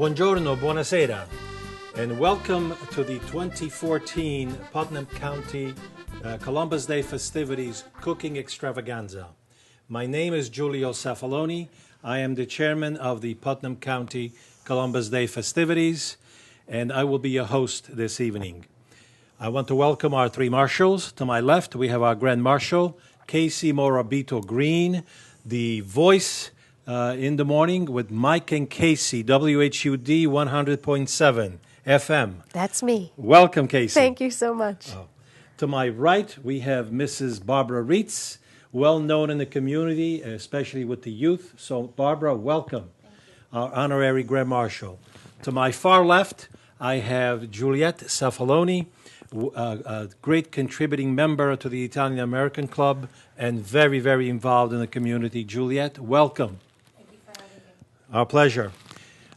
Buongiorno, buonasera, and welcome to the 2014 Putnam County Columbus Day Festivities Cooking Extravaganza. My name is Giulio Cefaloni. I am the chairman of the Putnam County Columbus Day Festivities, and I will be your host this evening. I want to welcome our three marshals. To my left, we have our Grand Marshal, Casey Morabito Green, the voice in the morning with Mike and Casey, WHUD 100.7 FM. That's me. Welcome, Casey. Thank you so much. To my right, we have Mrs. Barbara Reitz, well known in the community, especially with the youth. So, Barbara, welcome, our honorary Grand Marshal. To my far left, I have Juliette Cefaloni, a great contributing member to the Italian American Club and very, very involved in the community. Juliette, welcome. Thank you for having me. Our pleasure.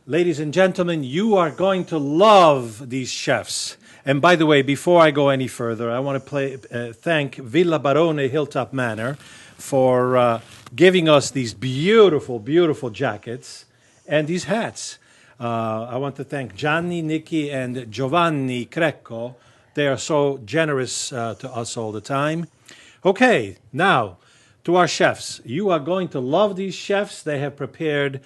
Ladies and gentlemen, you are going to love these chefs. And by the way, before I go any further, I want to thank Villa Barone Hilltop Manor for giving us these beautiful, beautiful jackets and these hats. I want to thank Gianni, Nicky, and Giovanni Crecco. They are so generous to us all the time. Okay, now to our chefs. You are going to love these chefs. They have prepared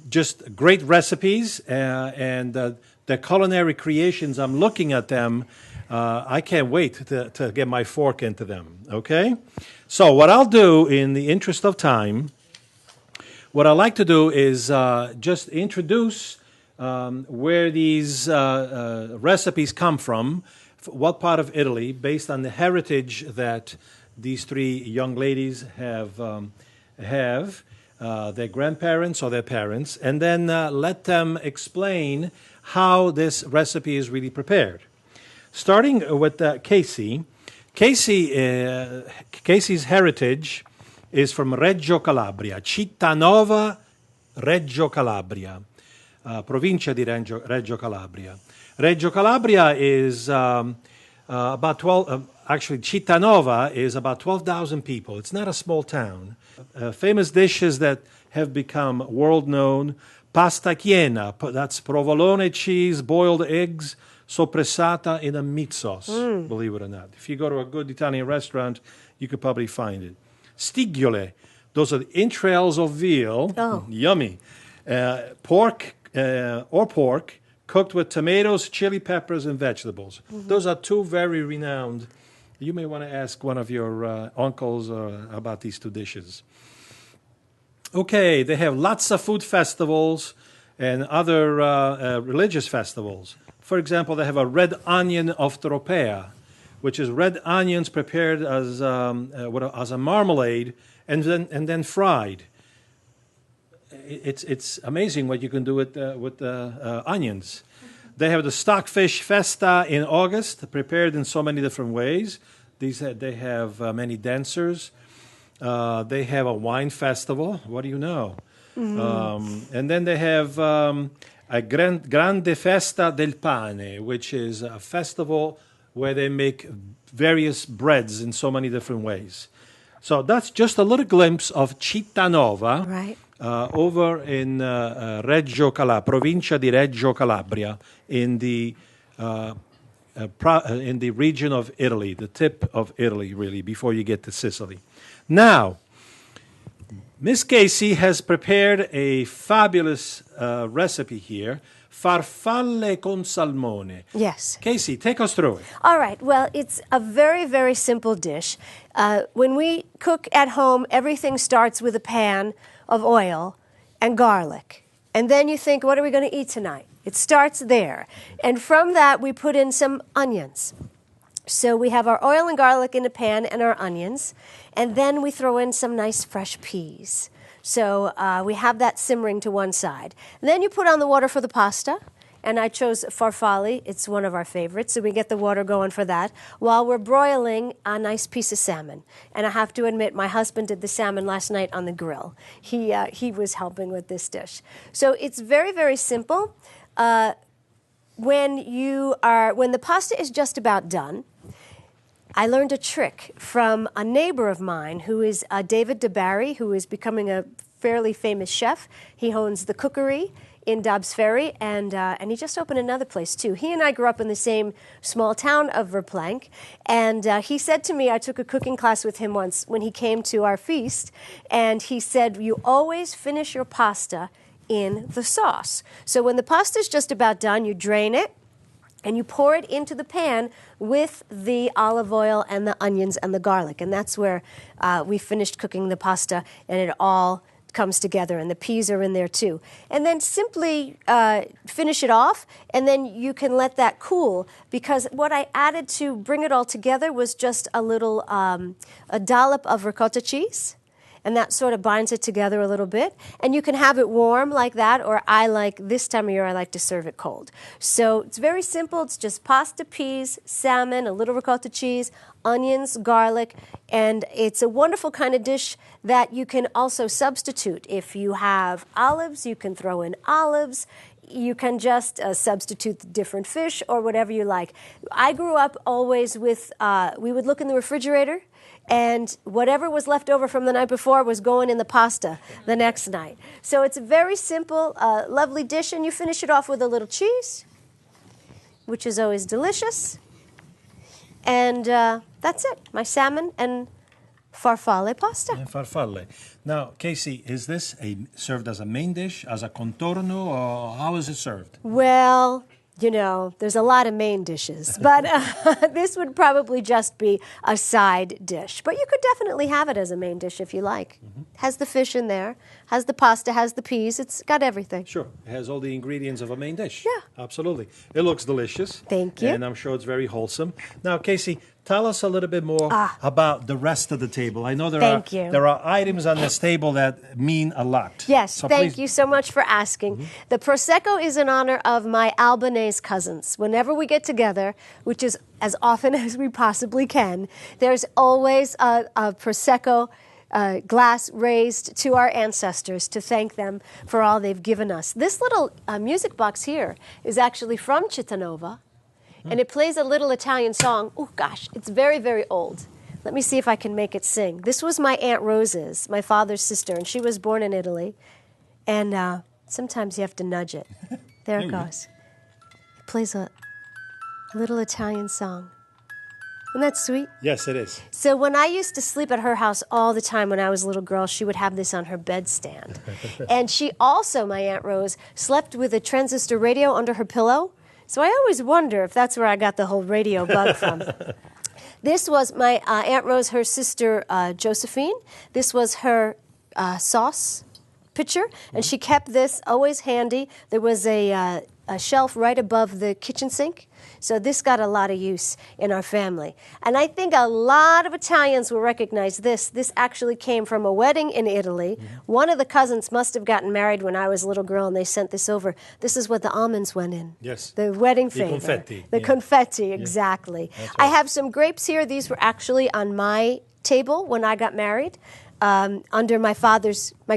just great recipes and the culinary creations. I'm looking at them. I can't wait to get my fork into them, okay? So what I'll do in the interest of time, what I like to do is just introduce where these recipes come from, what part of Italy, based on the heritage that these three young ladies have their grandparents or their parents, and then let them explain how this recipe is really prepared. Starting with Casey. Casey's heritage is from Reggio Calabria, Cittanova, Reggio Calabria, provincia di Reggio Calabria. Reggio Calabria is about 12, actually Cittanova is about 12,000 people. It's not a small town. Famous dishes that have become world known: pasta chiena, that's provolone cheese, boiled eggs, soppressata in a meat sauce, believe it or not. If you go to a good Italian restaurant, you could probably find it. Stigliole, those are the entrails of veal, yummy. Pork, cooked with tomatoes, chili peppers, and vegetables. Those are two very renowned. You may want to ask one of your uncles about these two dishes. Okay, they have lots of food festivals and other religious festivals. For example, they have a red onion of Tropea, which is red onions prepared as a marmalade and then fried. It's amazing what you can do with onions. They have the Stockfish Festa in August, prepared in so many different ways. They have many dancers. They have a wine festival. What do you know? And then they have a Grande Festa del Pane, which is a festival where they make various breads in so many different ways. So that's just a little glimpse of Cittanova. Right. Over in Reggio Calabria, provincia di Reggio Calabria, in the region of Italy, the tip of Italy, really, before you get to Sicily. Now, Miss Casey has prepared a fabulous recipe here, farfalle con salmone. Yes. Casey, take us through it. All right. Well, it's a very, very simple dish. When we cook at home, everything starts with a pan of oil and garlic. And then you think, what are we going to eat tonight? It starts there. And from that, we put in some onions. So we have our oil and garlic in a pan and our onions. And then we throw in some nice fresh peas. So we have that simmering to one side. And then you put on the water for the pasta. And I chose farfalle. It's one of our favorites, so we get the water going for that, while we're broiling a nice piece of salmon. And I have to admit, my husband did the salmon last night on the grill. He was helping with this dish. So it's very, very simple. When the pasta is just about done, I learned a trick from a neighbor of mine who is David DeBarry, who is becoming a fairly famous chef. He owns the Cookery in Dobbs Ferry, and he just opened another place too. He and I grew up in the same small town of Verplank, and he said to me, I took a cooking class with him once when he came to our feast, and he said, you always finish your pasta in the sauce. So when the pasta's just about done, you drain it, and you pour it into the pan with the olive oil and the onions and the garlic. And that's where we finished cooking the pasta, and it all comes together, and the peas are in there too. And then simply finish it off, and then you can let that cool, because what I added to bring it all together was just a little, a dollop of ricotta cheese. And that sort of binds it together a little bit. And you can have it warm like that, or this time of year, I like to serve it cold. So it's very simple. It's just pasta, peas, salmon, a little ricotta cheese, onions, garlic, and it's a wonderful kind of dish that you can also substitute. If you have olives, you can throw in olives. You can just substitute the different fish or whatever you like. I grew up always with, we would look in the refrigerator, and whatever was left over from the night before was going in the pasta the next night. So it's a very simple, lovely dish, and you finish it off with a little cheese, which is always delicious. And that's it, my salmon and farfalle pasta. And farfalle. Now, Casey, is this served as a main dish, as a contorno, or how is it served? Well, you know, there's a lot of main dishes, but this would probably just be a side dish. But you could definitely have it as a main dish if you like. Mm-hmm. Has the fish in there, has the pasta, has the peas. It's got everything. Sure. It has all the ingredients of a main dish. Yeah. Absolutely. It looks delicious. Thank you. And I'm sure it's very wholesome. Now, Casey, tell us a little bit more about the rest of the table. I know there are items on this table that mean a lot. Yes, so thank you so much for asking. Mm-hmm. The Prosecco is in honor of my Albanese cousins. Whenever we get together, which is as often as we possibly can, there's always a Prosecco glass raised to our ancestors to thank them for all they've given us. This little music box here is actually from Cittanova. And it plays a little Italian song. Oh, gosh, it's very, very old. Let me see if I can make it sing. This was my Aunt Rose's, my father's sister, and she was born in Italy. And sometimes you have to nudge it. There it goes. It plays a little Italian song. Isn't that sweet? Yes, it is. So when I used to sleep at her house all the time when I was a little girl, she would have this on her bedstand. And she also, my Aunt Rose, slept with a transistor radio under her pillow. So I always wonder if that's where I got the whole radio bug from. This was my Aunt Rose, her sister Josephine. This was her sauce pitcher, and she kept this always handy. There was a shelf right above the kitchen sink. So this got a lot of use in our family. And I think a lot of Italians will recognize this. This actually came from a wedding in Italy. Mm-hmm. One of the cousins must have gotten married when I was a little girl, and they sent this over. This is what the almonds went in. Yes. The wedding the favor. Confetti. The confetti, exactly. Right. I have some grapes here. These were actually on my table when I got married. Under my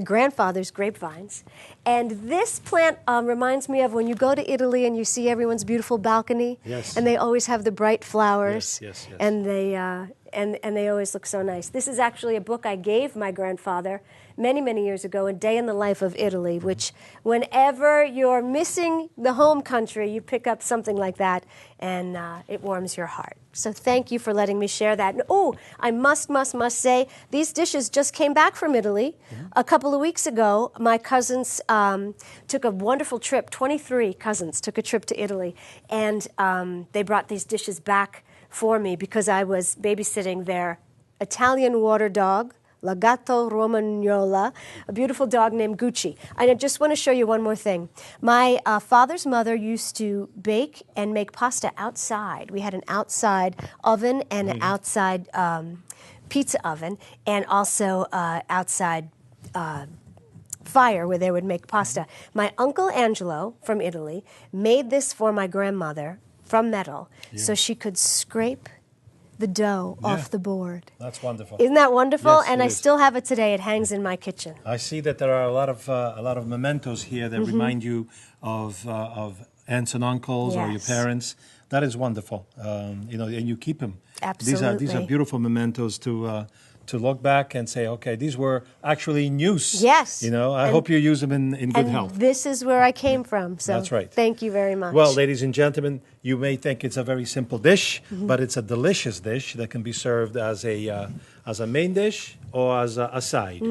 grandfather's grapevines. And this plant reminds me of when you go to Italy and you see everyone's beautiful balcony. Yes. And they always have the bright flowers. Yes. And they and they always look so nice. This is actually a book I gave my grandfather many, many years ago, A Day in the Life of Italy, which whenever you're missing the home country, you pick up something like that, and it warms your heart. So thank you for letting me share that. And, I must say, these dishes just came back from Italy. Mm-hmm. A couple of weeks ago, my cousins took a wonderful trip. 23 cousins took a trip to Italy, and they brought these dishes back for me because I was babysitting their Italian water dog, Lagato Romagnola, a beautiful dog named Gucci. I just want to show you one more thing. My father's mother used to bake and make pasta outside. We had an outside oven and an outside pizza oven, and also outside fire where they would make pasta. My Uncle Angelo from Italy made this for my grandmother from metal so she could scrape the dough off the board. That's wonderful. Isn't that wonderful? Yes, and I still have it today. It hangs in my kitchen. I see that there are a lot of mementos here that remind you of aunts and uncles or your parents. That is wonderful. And you keep them. Absolutely. These are beautiful mementos to to look back and say, okay, these were actually news. Yes. You know, I hope you use them in good And health. this is where I came from. So That's right. thank you very much. Well, ladies and gentlemen, you may think it's a very simple dish, but it's a delicious dish that can be served as a main dish or as a side.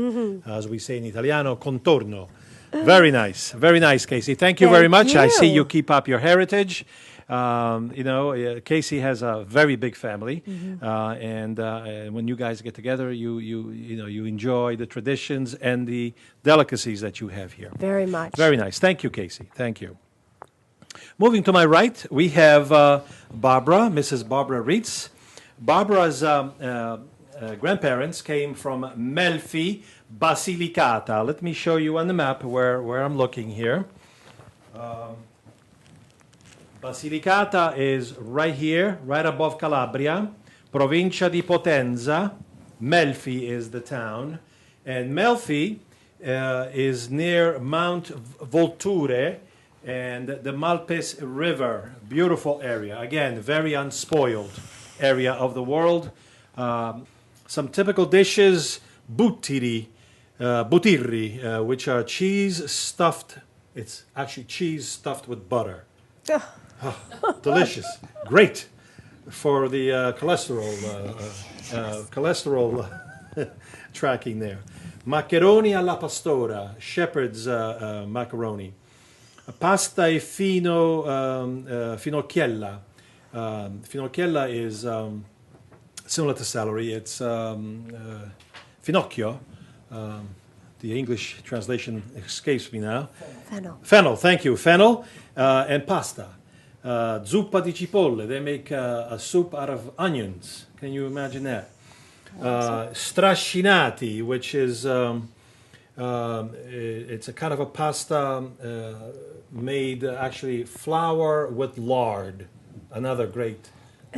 As we say in Italiano, contorno. Very nice, Casey. Thank you very Thank much. I see you. you keep up your heritage. Casey has a very big family, and when you guys get together, you enjoy the traditions and the delicacies that you have here. Very much. Very nice. Thank you, Casey. Thank you. Moving to my right, we have Barbara, Mrs. Barbara Reitz. Barbara's grandparents came from Melfi, Basilicata. Let me show you on the map where I'm looking here. Basilicata is right here, right above Calabria. Provincia di Potenza. Melfi is the town. And Melfi is near Mount Volture and the Malpes River. Beautiful area. Again, very unspoiled area of the world. Some typical dishes, butirri, which are cheese stuffed. It's actually cheese stuffed with butter. Oh, delicious. Great for the cholesterol tracking there. Macaroni alla pastora, shepherd's macaroni. Pasta e finocchiella. Finocchiella is similar to celery. It's finocchio. The English translation escapes me now. Fennel. Fennel, thank you. Fennel and pasta. Zuppa di cipolle. They make a soup out of onions. Can you imagine that? Strascinati, which is it's a kind of a pasta made actually flour with lard. Another great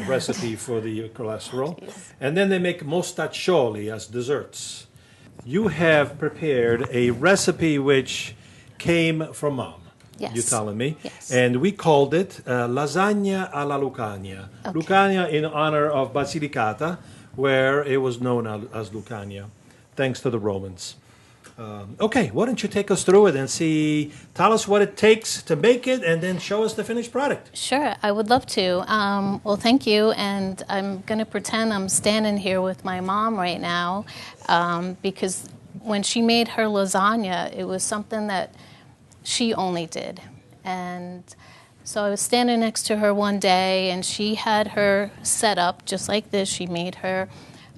recipe for the cholesterol. And then they make mostaccioli as desserts. You have prepared a recipe which came from Mom. Yes. You're telling me. Yes. And we called it lasagna alla Lucania. Okay. Lucania in honor of Basilicata, where it was known as Lucania, thanks to the Romans. Okay, why don't you take us through it and tell us what it takes to make it and then show us the finished product. Sure, I would love to. Well, thank you. And I'm going to pretend I'm standing here with my mom right now because when she made her lasagna, it was something that she only did. And so I was standing next to her one day and she had her set up just like this. She made her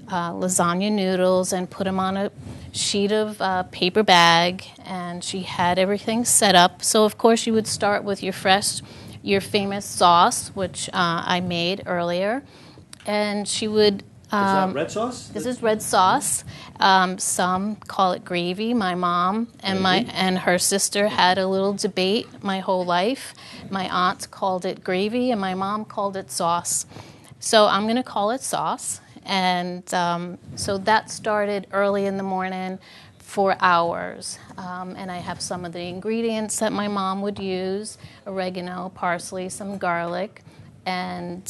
lasagna noodles and put them on a sheet of paper bag, and she had everything set up. So of course you would start with your famous sauce, which I made earlier, and she would. Is that red sauce? This is red sauce. Some call it gravy. My mom and her sister had a little debate my whole life. My aunt called it gravy, and my mom called it sauce. So I'm going to call it sauce. And so that started early in the morning for hours. And I have some of the ingredients that my mom would use: oregano, parsley, some garlic. And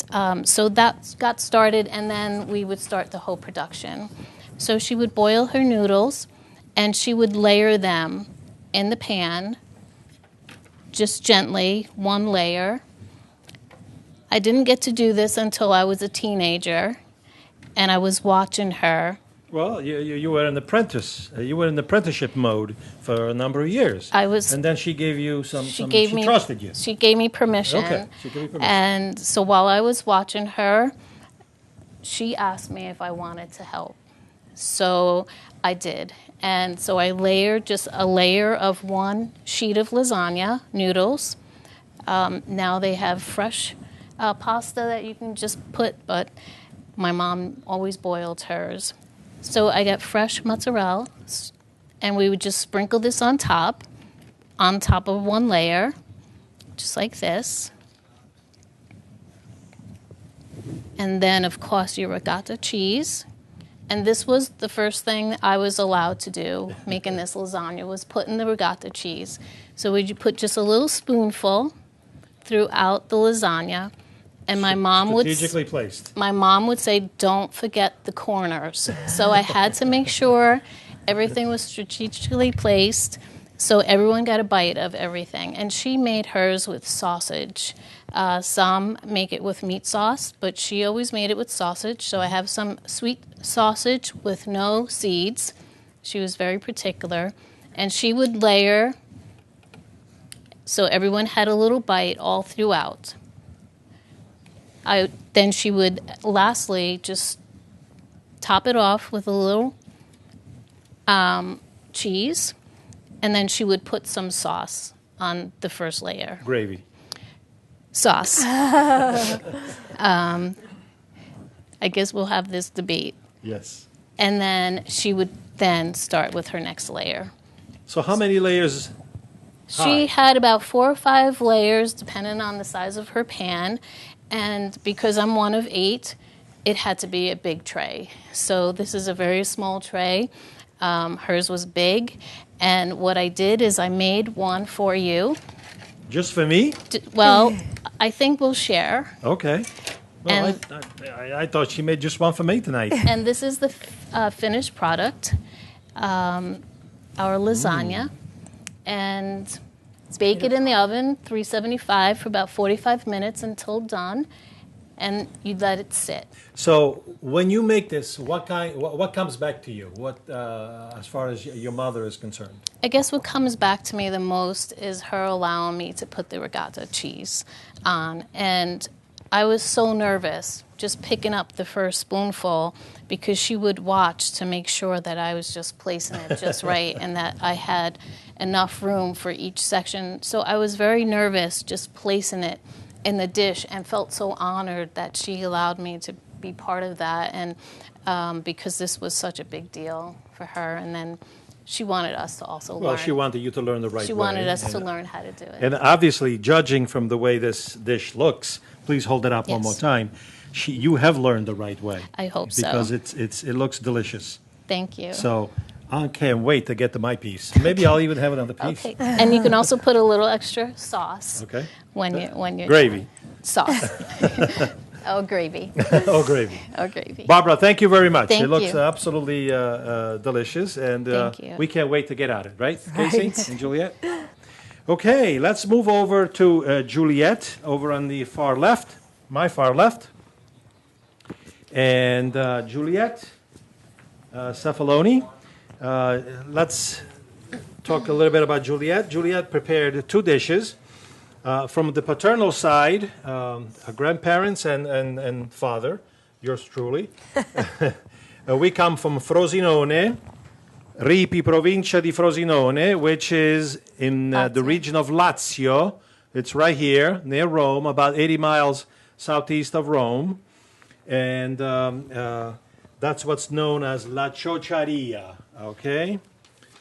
so that got started, and then we would start the whole production. So she would boil her noodles, and she would layer them in the pan, just gently, one layer. I didn't get to do this until I was a teenager, and I was watching her. Well, you were an apprentice. You were in apprenticeship mode for a number of years. I was. And then she gave you she me, trusted you. She gave me permission. Okay, she gave you permission. And so while I was watching her, she asked me if I wanted to help. So I did. And so I layered just a layer of one sheet of lasagna noodles. Now they have fresh pasta that you can just put, but my mom always boiled hers. So I got fresh mozzarella, and we would just sprinkle this on top of one layer, just like this. And then, of course, your ricotta cheese. And this was the first thing I was allowed to do, making this lasagna, was putting the ricotta cheese. So would you put just a little spoonful throughout the lasagna, And my mom would strategically placed. My mom would say, "Don't forget the corners." So I had to make sure everything was strategically placed, so everyone got a bite of everything. And she made hers with sausage. Some make it with meat sauce, but she always made it with sausage. So I have some sweet sausage with no seeds. She was very particular. And she would layer, so everyone had a little bite all throughout. Then she would lastly just top it off with a little cheese, and then she would put some sauce on the first layer. Gravy. Sauce. I guess we'll have this debate. Yes. And then she would then start with her next layer. So how many layers? She had about 4 or 5 layers, depending on the size of her pan. And because I'm one of 8, it had to be a big tray. So this is a very small tray. Hers was big. And what I did is I made one for you. Just for me? Well, I think we'll share. Okay. Well, I thought she made just one for me tonight. And this is the finished product, our lasagna. And bake it in the oven, 375 for about 45 minutes until done, and you let it sit. So when you make this, what comes back to you? What, as far as your mother is concerned? I guess what comes back to me the most is her allowing me to put the regatta cheese on. And I was so nervous just picking up the first spoonful because she would watch to make sure that I was just placing it just right and that I had enough room for each section. So I was very nervous just placing it in the dish and felt so honored that she allowed me to be part of that, and because this was such a big deal for her. And then she wanted us to also learn. Well, she wanted you to learn the right way. She wanted us to learn how to do it. And obviously, judging from the way this dish looks, please hold it up one Yes. more time. You have learned the right way. I hope so. Because it looks delicious. Thank you. So I can't wait to get to my piece. Maybe I'll even have another piece. Okay, and you can also put a little extra sauce. Okay. When you're Gravy. sauce. Oh, gravy. Oh, gravy. Oh, gravy. Barbara, thank you very much. Thank it looks you. Absolutely delicious, and Thank you. we can't wait to get at it, right, Casey and Juliet? Okay, let's move over to Juliet over on the far left, my far left. And Juliet Cefaloni. Let's talk a little bit about Juliet. Juliet prepared 2 dishes. From the paternal side, her grandparents and father, yours truly. We come from Frosinone, Ripi, provincia di Frosinone, which is in the region of Lazio. It's right here, near Rome, about 80 miles southeast of Rome. And that's what's known as La Ciociaria, okay?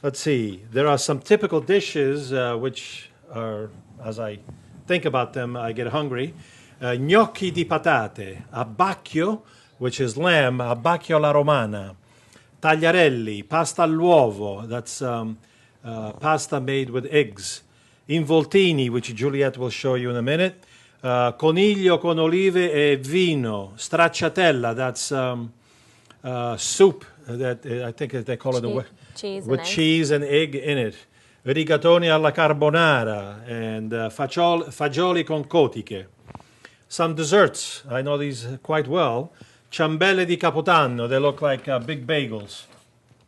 Let's see. There are some typical dishes which are, as I think about them, I get hungry. Gnocchi di patate, abbacchio, which is lamb, abbacchio alla romana. Tagliarelli, pasta all'uovo, that's pasta made with eggs. Involtini, which Juliet will show you in a minute. Coniglio con olive e vino. Stracciatella, that's soup that I think they call it with cheese and egg in it. Rigatoni alla carbonara and fagioli con cotiche. Some desserts, I know these quite well. Ciambelle di Capodanno, they look like big bagels.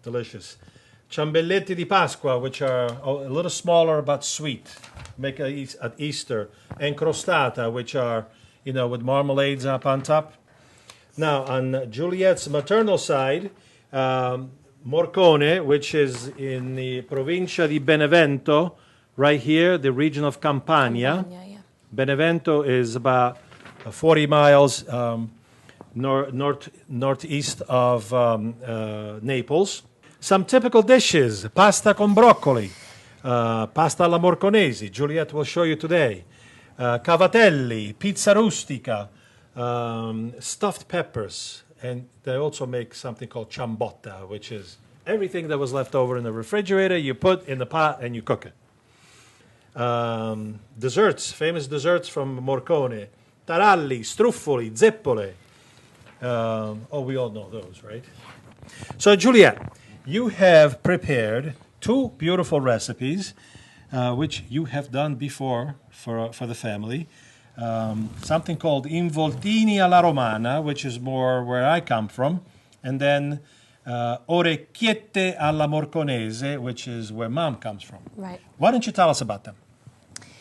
Delicious. Ciambelletti di Pasqua, which are a little smaller but sweet. Make at Easter. And crostata, which are, with marmalades up on top. Now, on Juliet's maternal side, Morcone, which is in the provincia di Benevento, right here, the region of Campania. Yeah. Benevento is about 40 miles northeast of Naples. Some typical dishes: pasta con broccoli, pasta alla Morconesi. Juliet will show you today. Cavatelli, pizza rustica, stuffed peppers, and they also make something called ciambotta, which is everything that was left over in the refrigerator, you put in the pot and you cook it. Desserts, famous desserts from Morcone: taralli, struffoli, zeppole. We all know those, right? So, Juliet, you have prepared two beautiful recipes, which you have done before for the family. Something called involtini alla romana, which is more where I come from, and then orecchiette alla morconese, which is where Mom comes from. Right. Why don't you tell us about them?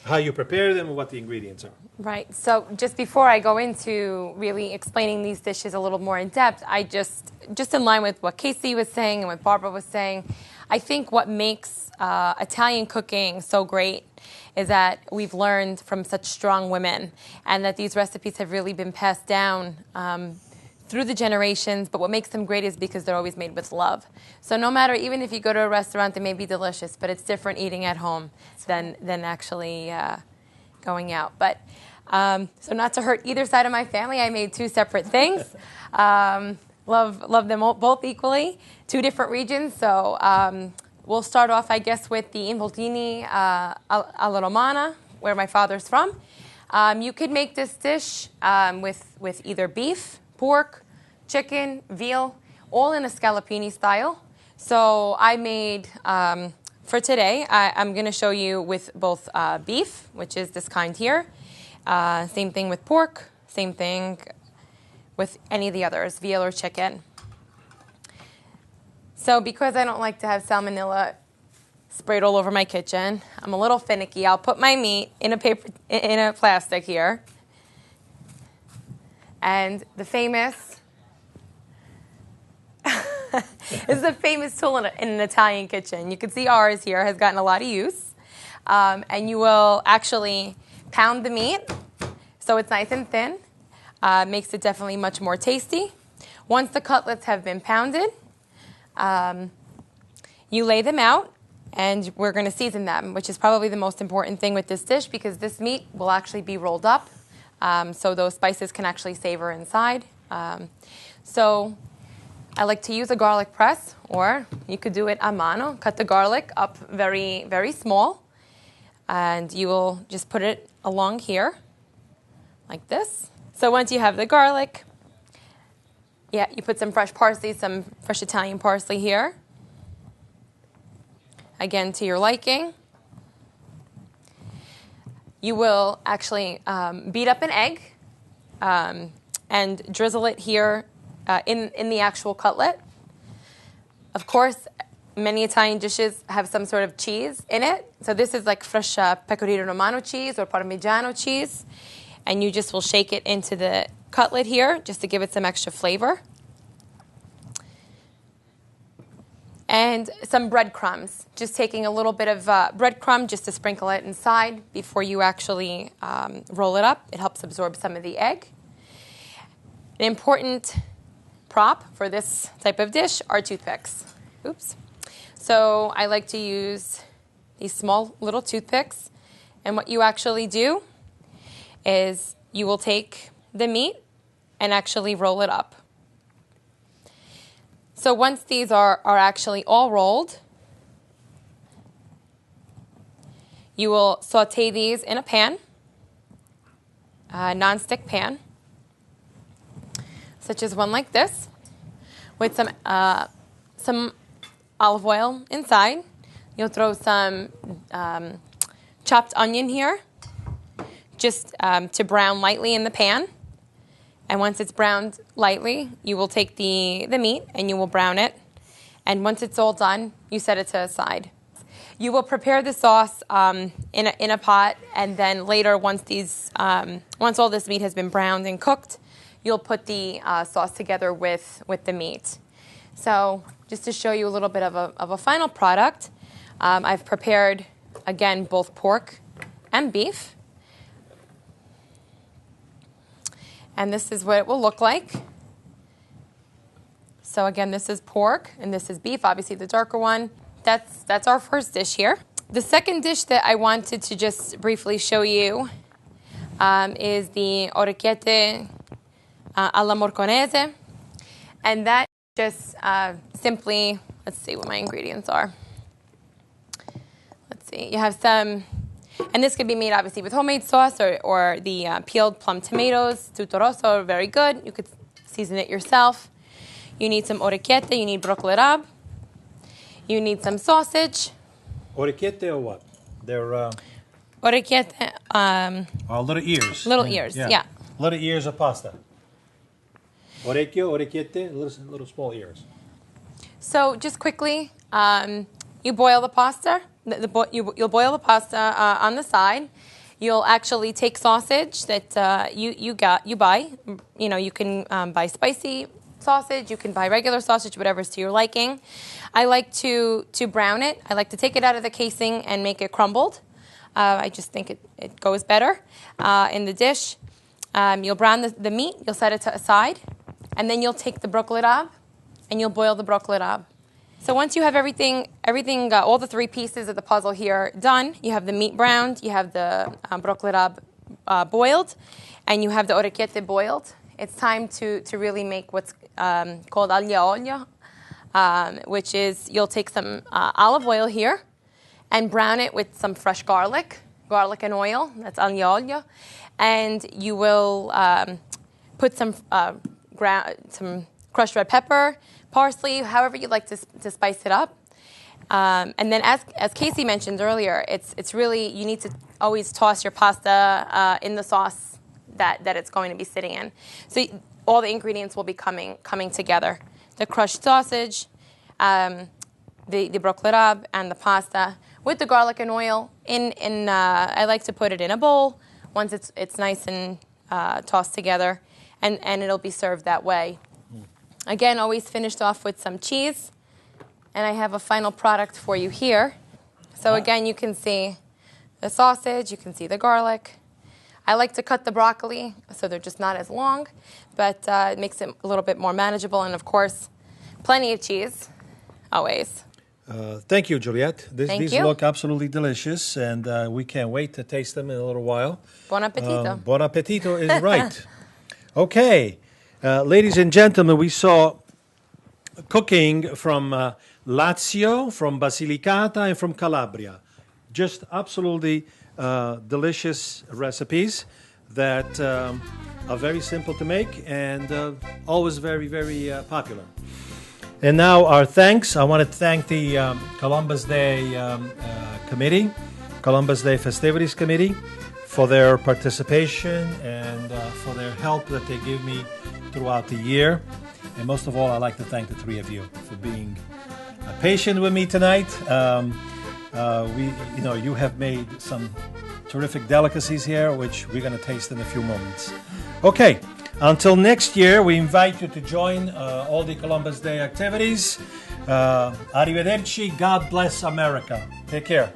How you prepare them and what the ingredients are. Right. So just before I go into really explaining these dishes a little more in depth, I just in line with what Casey was saying and what Barbara was saying, I think what makes Italian cooking so great is that we've learned from such strong women, and that these recipes have really been passed down through the generations. But what makes them great is because they're always made with love. So no matter, even if you go to a restaurant, they may be delicious, but it's different eating at home than actually going out. But so not to hurt either side of my family, I made two separate things. Love them both equally. Two different regions. So we'll start off, I guess, with the involtini alla romana, where my father's from. You could make this dish with either beef, pork, chicken, veal, all in a scallopini style. So I made, for today, I'm going to show you with both beef, which is this kind here. Same thing with pork, same thing with any of the others, veal or chicken. So because I don't like to have salmonella sprayed all over my kitchen, I'm a little finicky. I'll put my meat in a plastic here. And the famous, this is a famous tool in an Italian kitchen. You can see ours here has gotten a lot of use. And you will actually pound the meat so it's nice and thin. Makes it definitely much more tasty. Once the cutlets have been pounded, you lay them out, and we're going to season them, which is probably the most important thing with this dish, because this meat will actually be rolled up, so those spices can actually savor inside. So I like to use a garlic press, or you could do it a mano. Cut the garlic up very, very small, and you will just put it along here, like this. So once you have the garlic, you put some fresh parsley, some fresh Italian parsley here. Again, to your liking. You will actually beat up an egg and drizzle it here in the actual cutlet. Of course, many Italian dishes have some sort of cheese in it. So this is like fresh pecorino romano cheese or parmigiano cheese. And you just will shake it into the cutlet here just to give it some extra flavor. And some breadcrumbs, just taking a little bit of breadcrumb just to sprinkle it inside before you actually roll it up. It helps absorb some of the egg. An important prop for this type of dish are toothpicks. Oops. So I like to use these small little toothpicks. And what you actually do is you will take the meat and actually roll it up. So once these are actually all rolled, you will saute these in a pan, a non-stick pan, such as one like this, with some olive oil inside. You'll throw some chopped onion here, just to brown lightly in the pan. And once it's browned lightly, you will take the meat and you will brown it. And once it's all done, you set it to the side. You will prepare the sauce in a pot, and then later, once all this meat has been browned and cooked, you'll put the sauce together with the meat. So just to show you a little bit of a final product, I've prepared, again, both pork and beef. And this is what it will look like. So again, this is pork and this is beef, obviously the darker one. That's our first dish here. The second dish that I wanted to just briefly show you is the orecchiette alla morconese. And that just simply, let's see what my ingredients are. Let's see, you have some And this could be made obviously with homemade sauce or the peeled plum tomatoes. Tutto rosso are very good. You could season it yourself. You need some orecchiette. You need broccoli rabe. You need some sausage. Orecchiette or what? They're Orecchiette. little ears. Little ears, yeah. Little ears of pasta. Orecchio, orecchiette, little small ears. So just quickly, you boil the pasta. You'll boil the pasta on the side. You'll actually take sausage that you buy. You know, you can buy spicy sausage. You can buy regular sausage, whatever's to your liking. I like to brown it. I like to take it out of the casing and make it crumbled. I just think it goes better in the dish. You'll brown the meat. You'll set it aside. And then you'll take the broccoli rabe and you'll boil the broccoli rabe. So once you have everything, all the three pieces of the puzzle here done, you have the meat browned, you have the broccoli rabe boiled, and you have the orecchiette boiled. It's time to really make what's called aglio olio, which is you'll take some olive oil here and brown it with some fresh garlic and oil. That's aglio olio. And you will put some crushed red pepper, parsley, however you'd like to spice it up. And then as Casey mentioned earlier, it's really, you need to always toss your pasta in the sauce that it's going to be sitting in. So all the ingredients will be coming together. The crushed sausage, the broccoli rabe, and the pasta with the garlic and oil. I like to put it in a bowl once it's nice and tossed together, and it'll be served that way. Again, always finished off with some cheese. And I have a final product for you here. So again, you can see the sausage, you can see the garlic. I like to cut the broccoli so they're just not as long, but it makes it a little bit more manageable. And of course, plenty of cheese, always. Thank you, Juliette. These you. look absolutely delicious, and we can't wait to taste them in a little while. Buon appetito. Buon appetito is right. Okay. Ladies and gentlemen, we saw cooking from Lazio, from Basilicata, and from Calabria. Just absolutely delicious recipes that are very simple to make and always very, very popular. And now our thanks. I want to thank the Columbus Day Committee, Columbus Day Festivities Committee, for their participation and for their help that they give me throughout the year. And most of all, I'd like to thank the three of you for being patient with me tonight. You have made some terrific delicacies here, which we're going to taste in a few moments. Okay, until next year, we invite you to join all the Columbus Day activities. Arrivederci. God bless America. Take care.